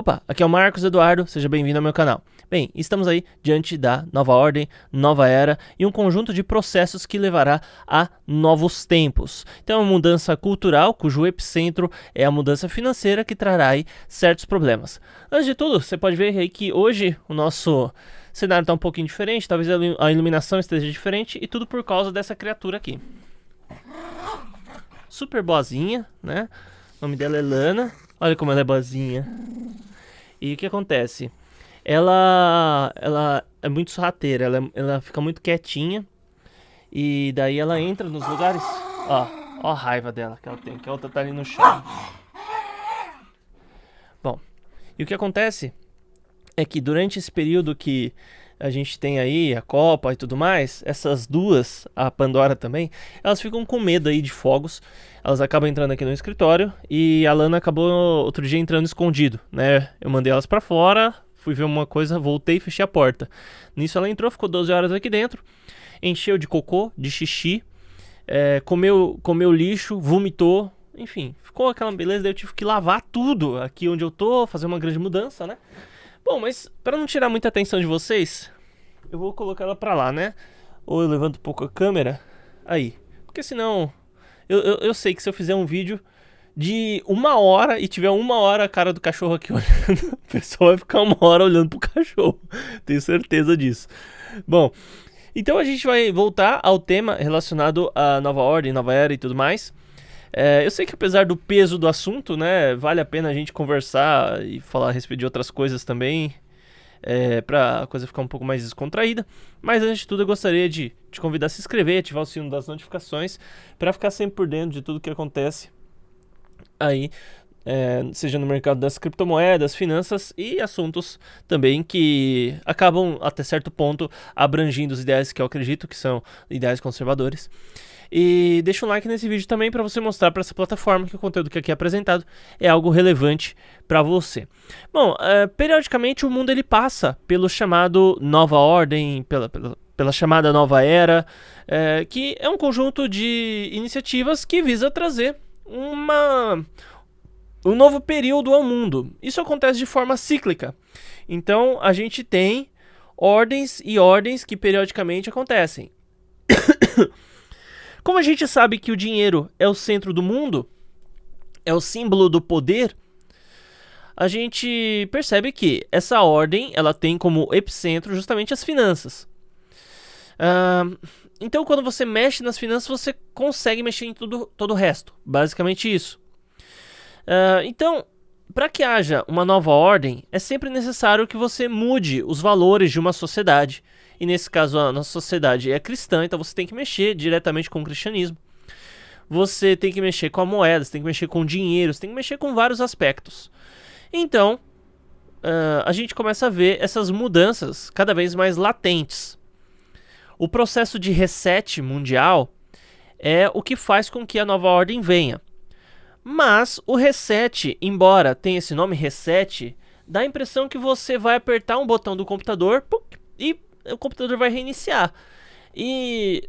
Opa, aqui é o Marcos Eduardo, seja bem-vindo ao meu canal. Bem, estamos aí diante da nova ordem, nova era e um conjunto de processos que levará a novos tempos. Então é uma mudança cultural, cujo epicentro é a mudança financeira que trará aí certos problemas. Antes de tudo, você pode ver aí que hoje o nosso cenário está um pouquinho diferente, talvez a iluminação esteja diferente e tudo por causa dessa criatura aqui. Super boazinha, né? O nome dela é Lana. Olha como ela é boazinha. E o que acontece? Ela é muito sorrateira, ela fica muito quietinha. E daí ela entra nos lugares. Ó a raiva dela que ela tem, que a outra tá ali no chão. Bom, e o que acontece é que durante esse período que a gente tem aí a Copa e tudo mais, essas duas, a Pandora também, elas ficam com medo aí de fogos. Elas acabam entrando aqui no escritório e a Lana acabou outro dia entrando escondido, né? Eu mandei elas pra fora, fui ver uma coisa, voltei e fechei a porta. Nisso ela entrou, ficou 12 horas aqui dentro, encheu de cocô, de xixi, comeu lixo, vomitou, enfim, ficou aquela beleza. Daí eu tive que lavar tudo aqui onde eu tô, fazer uma grande mudança, né? Bom, mas para não tirar muita atenção de vocês, eu vou colocar ela pra lá, né? Ou eu levanto um pouco a câmera, aí, porque senão eu sei que se eu fizer um vídeo de 1 hora e tiver 1 hora a cara do cachorro aqui olhando, o pessoal vai ficar 1 hora olhando pro cachorro. Tenho certeza disso. Bom, então a gente vai voltar ao tema relacionado à nova ordem, nova era e tudo mais. Eu sei que apesar do peso do assunto, né, vale a pena a gente conversar e falar a respeito de outras coisas também. Pra a coisa ficar um pouco mais descontraída. Mas antes de tudo eu gostaria de te convidar a se inscrever, ativar o sino das notificações para ficar sempre por dentro de tudo que acontece aí, seja no mercado das criptomoedas, finanças e assuntos também que acabam até certo ponto abrangindo os ideais que eu acredito que são ideais conservadores. E deixa um like nesse vídeo também para você mostrar para essa plataforma que o conteúdo que aqui é apresentado é algo relevante para você. Bom, periodicamente o mundo ele passa pelo chamado nova ordem, pela chamada nova era, que é um conjunto de iniciativas que visa trazer um novo período ao mundo. Isso acontece de forma cíclica. Então a gente tem ordens e ordens que periodicamente acontecem. Como a gente sabe que o dinheiro é o centro do mundo, é o símbolo do poder, a gente percebe que essa ordem ela tem como epicentro justamente as finanças. Então, quando você mexe nas finanças, você consegue mexer em todo o resto. Basicamente isso. Então, para que haja uma nova ordem, é sempre necessário que você mude os valores de uma sociedade. E nesse caso a nossa sociedade é cristã, então você tem que mexer diretamente com o cristianismo. Você tem que mexer com a moeda, você tem que mexer com o dinheiro, você tem que mexer com vários aspectos. Então, a gente começa a ver essas mudanças cada vez mais latentes. O processo de reset mundial é o que faz com que a nova ordem venha. Mas o reset, embora tenha esse nome reset, dá a impressão que você vai apertar um botão do computador e o computador vai reiniciar. E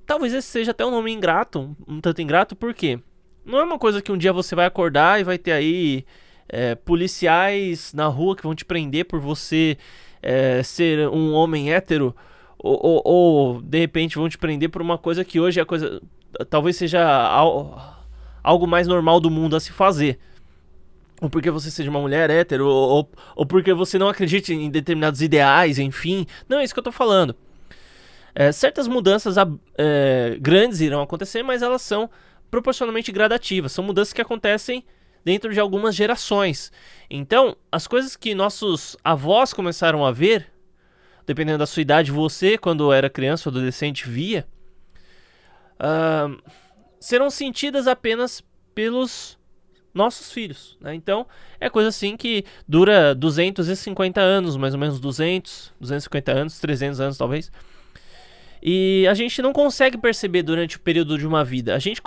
talvez esse seja até um nome ingrato, um tanto ingrato, porque não é uma coisa que um dia você vai acordar e vai ter aí policiais na rua que vão te prender por você ser um homem hétero, ou de repente vão te prender por uma coisa que hoje é coisa, talvez seja algo mais normal do mundo a se fazer. Ou porque você seja uma mulher hétero, ou porque você não acredite em determinados ideais, enfim. Não é isso que eu tô falando. Certas mudanças grandes irão acontecer, mas elas são proporcionalmente gradativas. São mudanças que acontecem dentro de algumas gerações. Então, as coisas que nossos avós começaram a ver, dependendo da sua idade, você, quando era criança ou adolescente, via, serão sentidas apenas pelos nossos filhos, né? Então é coisa assim que dura 250 anos, mais ou menos 250 anos, 300 anos talvez. E a gente não consegue perceber durante o período de uma vida. A gente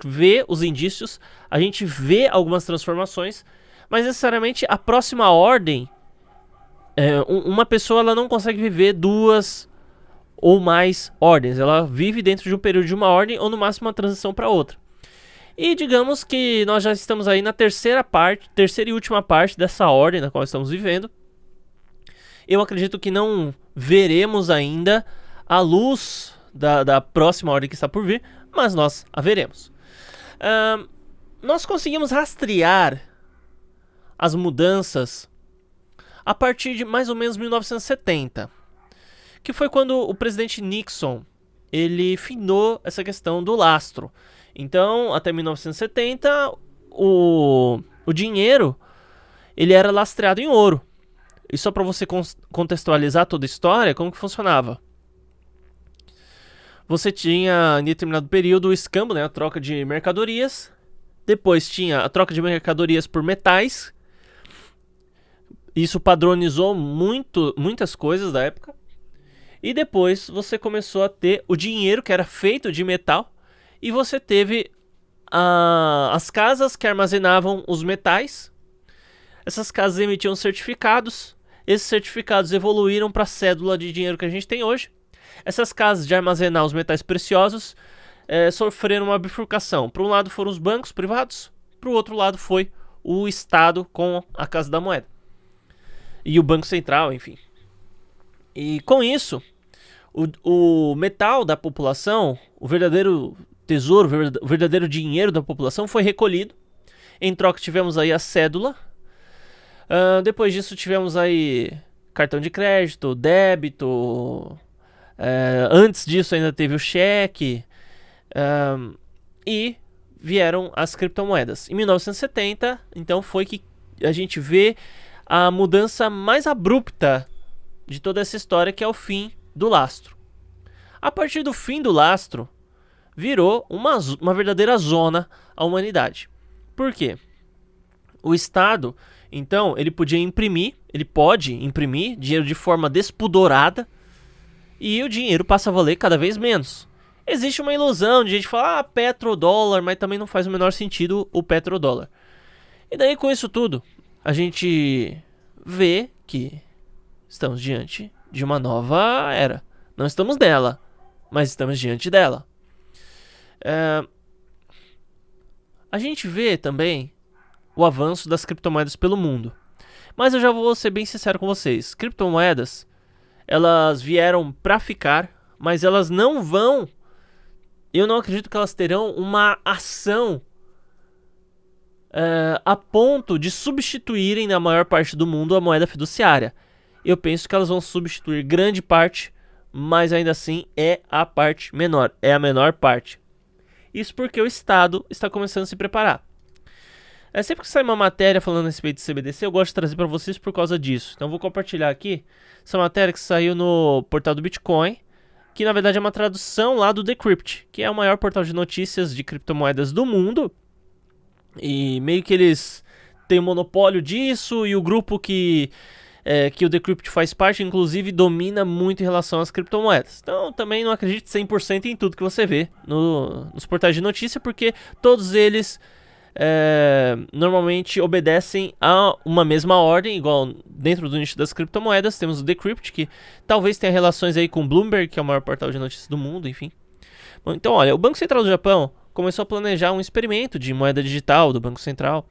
vê os indícios, a gente vê algumas transformações, mas necessariamente a próxima ordem, uma pessoa ela não consegue viver duas ou mais ordens. Ela vive dentro de um período de uma ordem ou no máximo uma transição para outra. E digamos que nós já estamos aí na terceira e última parte dessa ordem na qual estamos vivendo. Eu acredito que não veremos ainda a luz da próxima ordem que está por vir, mas nós a veremos. Nós conseguimos rastrear as mudanças a partir de mais ou menos 1970, que foi quando o presidente Nixon ele finou essa questão do lastro. Então, até 1970, o dinheiro ele era lastreado em ouro. E só para você contextualizar toda a história, como que funcionava? Você tinha, em determinado período, o escambo, né, a troca de mercadorias. Depois tinha a troca de mercadorias por metais. Isso padronizou muitas coisas da época. E depois você começou a ter o dinheiro que era feito de metal. E você teve as casas que armazenavam os metais. Essas casas emitiam certificados. Esses certificados evoluíram para a cédula de dinheiro que a gente tem hoje. Essas casas de armazenar os metais preciosos sofreram uma bifurcação. Para um lado foram os bancos privados, para o outro lado foi o Estado com a Casa da Moeda. E o Banco Central, enfim. E com isso, o metal da população, o verdadeiro tesouro, o verdadeiro dinheiro da população foi recolhido. Em troca tivemos aí a cédula. Depois disso tivemos aí cartão de crédito, débito. Antes disso ainda teve o cheque. E vieram as criptomoedas. Em 1970, então, foi que a gente vê a mudança mais abrupta de toda essa história, que é o fim do lastro. A partir do fim do lastro, virou uma verdadeira zona a humanidade. Por quê? O Estado, então, ele pode imprimir dinheiro de forma despudorada e o dinheiro passa a valer cada vez menos. Existe uma ilusão de gente falar petrodólar, mas também não faz o menor sentido o petrodólar. E daí com isso tudo, a gente vê que estamos diante de uma nova era. Não estamos nela, mas estamos diante dela. A gente vê também o avanço das criptomoedas pelo mundo. Mas eu já vou ser bem sincero com vocês. Criptomoedas, elas vieram para ficar, mas elas não vão... Eu não acredito que elas terão uma ação a ponto de substituírem na maior parte do mundo a moeda fiduciária. Eu penso que elas vão substituir grande parte, mas ainda assim é a parte menor, é a menor parte. Isso porque o Estado está começando a se preparar. Sempre que sai uma matéria falando a respeito de CBDC, eu gosto de trazer para vocês por causa disso. Então eu vou compartilhar aqui essa matéria que saiu no portal do Bitcoin, que na verdade é uma tradução lá do Decrypt, que é o maior portal de notícias de criptomoedas do mundo. E meio que eles têm o monopólio disso, e o grupo que o Decrypt faz parte, inclusive, domina muito em relação às criptomoedas. Então também não acredite 100% em tudo que você vê nos portais de notícia, porque todos eles normalmente obedecem a uma mesma ordem, igual dentro do nicho das criptomoedas. Temos o Decrypt, que talvez tenha relações aí com o Bloomberg, que é o maior portal de notícias do mundo, enfim. Bom, então, olha, o Banco Central do Japão começou a planejar um experimento de moeda digital do Banco Central,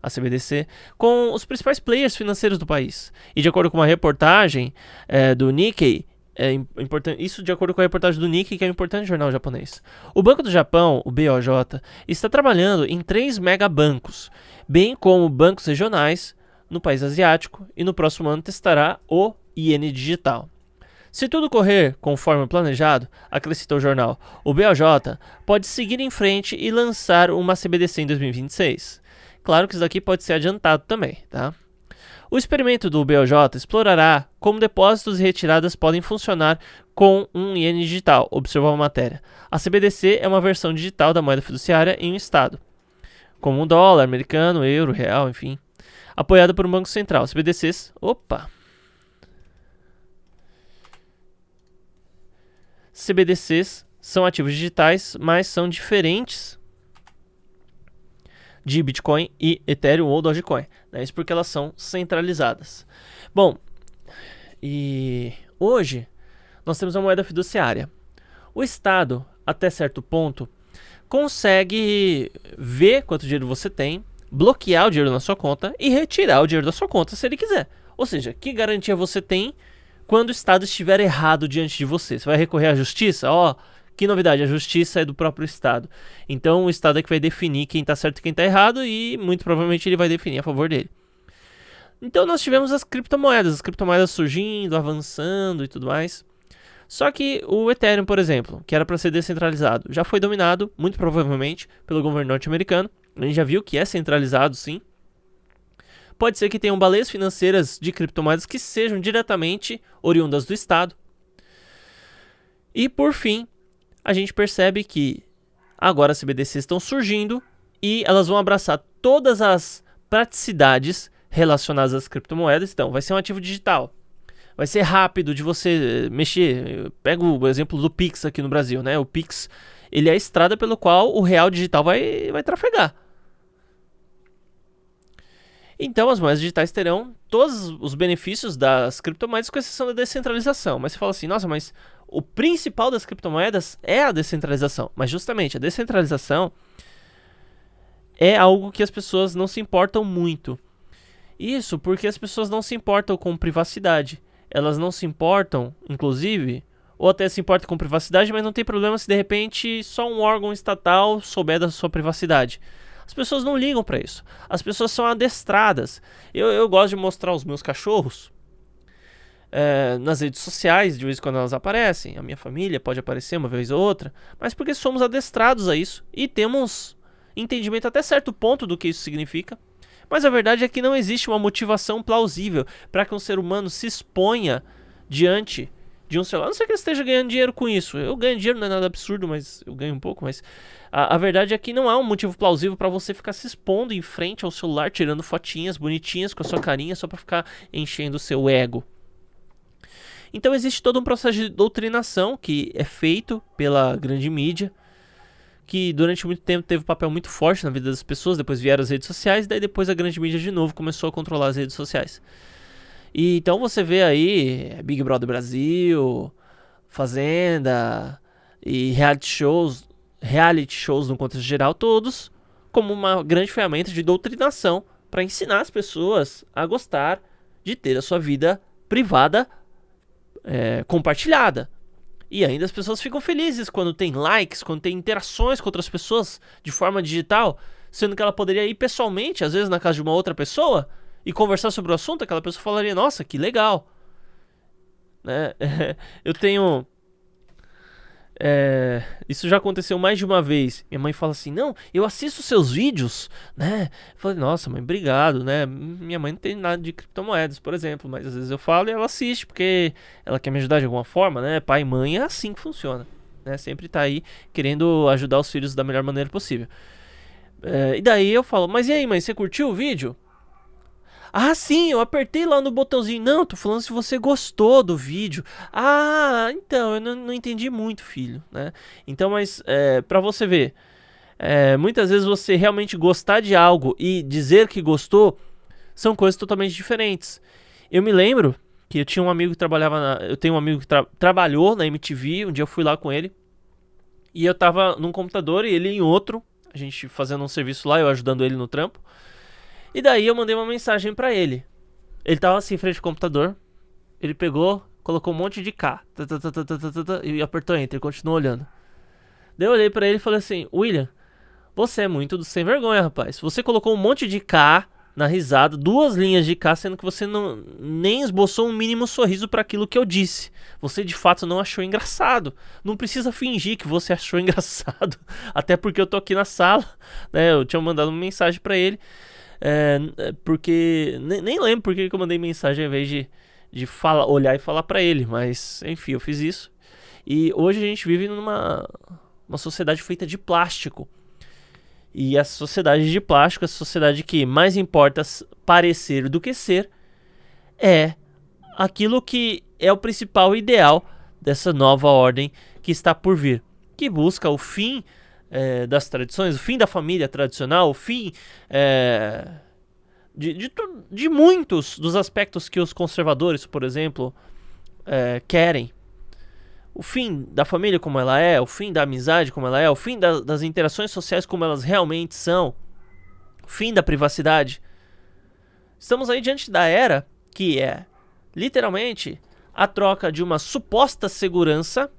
a CBDC, com os principais players financeiros do país. E de acordo com uma reportagem do Nikkei, isso de acordo com a reportagem do Nikkei, que é um importante jornal japonês. O Banco do Japão, o BOJ, está trabalhando em 3 megabancos, bem como bancos regionais no país asiático, e no próximo ano testará o Iene Digital. Se tudo correr conforme planejado, acrescentou o jornal, o BOJ pode seguir em frente e lançar uma CBDC em 2026. Claro que isso daqui pode ser adiantado também, tá? O experimento do BOJ explorará como depósitos e retiradas podem funcionar com um iene digital, observou a matéria. A CBDC é uma versão digital da moeda fiduciária em um estado, como um dólar americano, euro, real, enfim, apoiada por um banco central. CBDCs são ativos digitais, mas são diferentes de Bitcoin e Ethereum ou Dogecoin. Isso porque elas são centralizadas. Bom, e hoje nós temos uma moeda fiduciária. O Estado, até certo ponto, consegue ver quanto dinheiro você tem, bloquear o dinheiro na sua conta e retirar o dinheiro da sua conta se ele quiser. Ou seja, que garantia você tem quando o Estado estiver errado diante de você? Você vai recorrer à justiça? Que novidade, a justiça é do próprio Estado. Então o Estado é que vai definir quem está certo e quem está errado e muito provavelmente ele vai definir a favor dele. Então nós tivemos as criptomoedas surgindo, avançando e tudo mais. Só que o Ethereum, por exemplo, que era para ser descentralizado, já foi dominado, muito provavelmente, pelo governo norte-americano. A gente já viu que é centralizado, sim. Pode ser que tenham baleias financeiras de criptomoedas que sejam diretamente oriundas do Estado. E, por fim, a gente percebe que agora as CBDCs estão surgindo e elas vão abraçar todas as praticidades relacionadas às criptomoedas. Então, vai ser um ativo digital. Vai ser rápido de você mexer. Eu pego o exemplo do Pix aqui no Brasil, né? O Pix, ele é a estrada pelo qual o real digital vai trafegar. Então as moedas digitais terão todos os benefícios das criptomoedas, com exceção da descentralização. Mas você fala assim, nossa, mas o principal das criptomoedas é a descentralização. Mas justamente a descentralização é algo que as pessoas não se importam muito. Isso porque as pessoas não se importam com privacidade. Elas não se importam, inclusive, ou até se importam com privacidade, mas não tem problema se de repente só um órgão estatal souber da sua privacidade. As pessoas não ligam para isso. As pessoas são adestradas. Eu gosto de mostrar os meus cachorros nas redes sociais, de vez em quando elas aparecem. A minha família pode aparecer uma vez ou outra, mas porque somos adestrados a isso e temos entendimento até certo ponto do que isso significa. Mas a verdade é que não existe uma motivação plausível para que um ser humano se exponha diante de um celular. A não ser que ele esteja ganhando dinheiro com isso. Eu ganho dinheiro, não é nada absurdo, mas eu ganho um pouco. Mas a verdade é que não há um motivo plausível para você ficar se expondo em frente ao celular, tirando fotinhas bonitinhas com a sua carinha só para ficar enchendo o seu ego. Então existe todo um processo de doutrinação que é feito pela grande mídia, que durante muito tempo teve um papel muito forte na vida das pessoas. Depois vieram as redes sociais, daí depois a grande mídia de novo começou a controlar as redes sociais. E então você vê aí Big Brother Brasil, Fazenda e reality shows no contexto geral, todos como uma grande ferramenta de doutrinação para ensinar as pessoas a gostar de ter a sua vida privada compartilhada. E ainda as pessoas ficam felizes quando tem likes, quando tem interações com outras pessoas de forma digital, sendo que ela poderia ir pessoalmente, às vezes na casa de uma outra pessoa, e conversar sobre o assunto. Aquela pessoa falaria, nossa, que legal. Né? Eu tenho... isso já aconteceu mais de uma vez. Minha mãe fala assim, não, eu assisto seus vídeos, né? Eu falei, nossa, mãe, obrigado, né? Minha mãe não tem nada de criptomoedas, por exemplo, mas às vezes eu falo e ela assiste, porque ela quer me ajudar de alguma forma, né? Pai e mãe é assim que funciona, né? Sempre tá aí querendo ajudar os filhos da melhor maneira possível. E daí eu falo, mas e aí, mãe, você curtiu o vídeo? Ah, sim, eu apertei lá no botãozinho. Não, tô falando se você gostou do vídeo. Ah, então, eu não entendi muito, filho, né? Então, mas pra você ver, muitas vezes você realmente gostar de algo e dizer que gostou são coisas totalmente diferentes. Eu me lembro que eu tinha um amigo que trabalhava eu tenho um amigo que trabalhou na MTV. Um dia eu fui lá com ele e eu tava num computador e ele em outro, a gente fazendo um serviço lá, eu ajudando ele no trampo. E daí eu mandei uma mensagem pra ele. Ele tava assim, em frente ao computador. Ele pegou, colocou um monte de K. E apertou Enter, continuou olhando. Daí eu olhei pra ele e falei assim, William, você é muito sem vergonha, rapaz. Você colocou um monte de K na risada, 2 linhas de K, sendo que você nem esboçou um mínimo sorriso pra aquilo que eu disse. Você de fato não achou engraçado. Não precisa fingir que você achou engraçado. Até porque eu tô aqui na sala, né? Eu tinha mandado uma mensagem pra ele. Porque nem lembro porque que eu mandei mensagem ao invés de olhar e falar pra ele. Mas enfim, eu fiz isso. E hoje a gente vive numa sociedade feita de plástico. E a sociedade de plástico, a sociedade que mais importa parecer do que ser, é aquilo que é o principal ideal dessa nova ordem que está por vir, que busca o fim das tradições, o fim da família tradicional, o fim de muitos dos aspectos que os conservadores, por exemplo, querem. o fim da família como ela é, o fim da amizade como ela é, o fim das interações sociais como elas realmente são, o fim da privacidade. Estamos aí diante da era que é, literalmente, a troca de uma suposta segurança.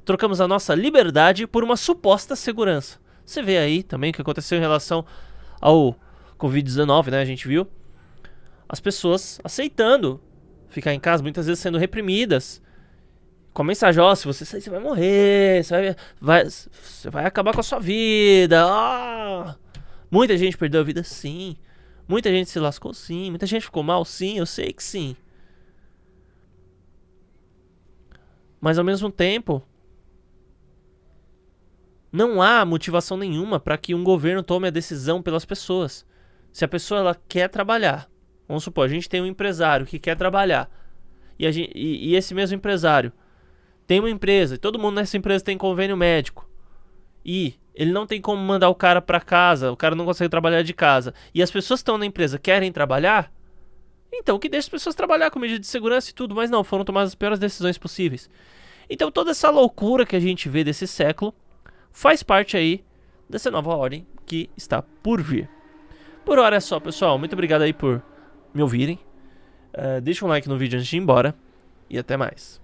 Trocamos a nossa liberdade por uma suposta segurança. Você vê aí também o que aconteceu em relação ao Covid-19, né? A gente viu as pessoas aceitando ficar em casa, muitas vezes sendo reprimidas. Com a mensagem, ó, se você sair, você vai morrer, você vai acabar com a sua vida. Ah! Muita gente perdeu a vida, sim. Muita gente se lascou, sim. Muita gente ficou mal, sim. Eu sei que sim. Mas ao mesmo tempo, não há motivação nenhuma para que um governo tome a decisão pelas pessoas. Se a pessoa ela quer trabalhar, vamos supor, a gente tem um empresário que quer trabalhar, e esse mesmo empresário tem uma empresa, e todo mundo nessa empresa tem convênio médico, e ele não tem como mandar o cara para casa, o cara não consegue trabalhar de casa, e as pessoas que estão na empresa querem trabalhar, então que deixe as pessoas trabalhar com medida de segurança e tudo, mas não, foram tomadas as piores decisões possíveis. Então toda essa loucura que a gente vê desse século faz parte aí dessa nova ordem que está por vir. Por hora é só, pessoal. Muito obrigado aí por me ouvirem. Deixa um like no vídeo antes de ir embora. E até mais.